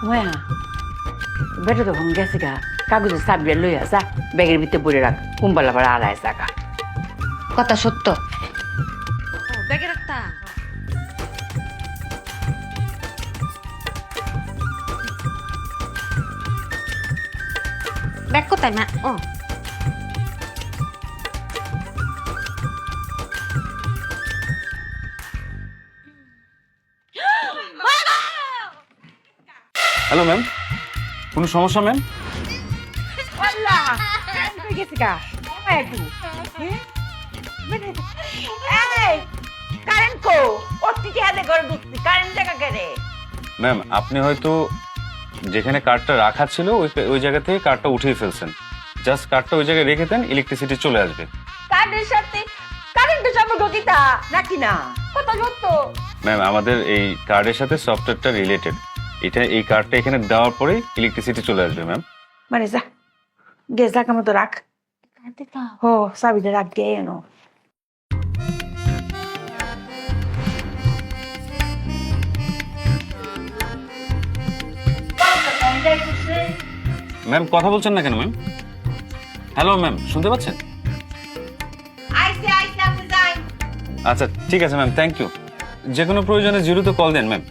মায়া বেটা তখন গেছে গা কাগজের চাবি লই আসা ব্যাগের ভিতরে পড়ে রাখ কুম্বালা পাড়া আড়াই টাকা কথা সত্য। ব্যাগে রাখতা ব্যাগ কোথায় মা? ও হ্যালো ম্যাম, কোনো সমস্যা ম্যাম? আল্লাহ গেছে গা মায়া একটু এই কারেন্ট কো ওর থেকে হাতে করে ঢুকছি কারেন্ট জায়গা কেড়ে ম্যাম আপনি হয়তো যেখানে কার্ডটা রাখা ছিল ওই জায়গা থেকে কার্ডটা উঠিয়ে ফেলছেন। জাস্ট কার্ডটা ওই জায়গায় রেখে দেন, ইলেকট্রিসিটি চলে আসবে। কারেন্টের সাথে কারেন্টের সম্পর্ক কিতা নাকি না কথা সত্য ম্যাম আমাদের এই কার্ডের সাথে সফটওয়্যারটা রিলেটেড। এই কার্ডটা এখানে দেওয়ার পরেই ইলেকট্রিসিটি চলে আসবে ম্যাম। মানে যা গেছ রাখা মতো রাখ হো চাবিটা রাখ দিয়ে এনো ম্যাম কথা বলছেন না কেন ম্যাম? হ্যালো ম্যাম, শুনতে পাচ্ছেন? আচ্ছা ঠিক আছে ম্যাম, থ্যাংক ইউ। যে কোনো প্রয়োজনে জিরোতে কল দেন ম্যাম।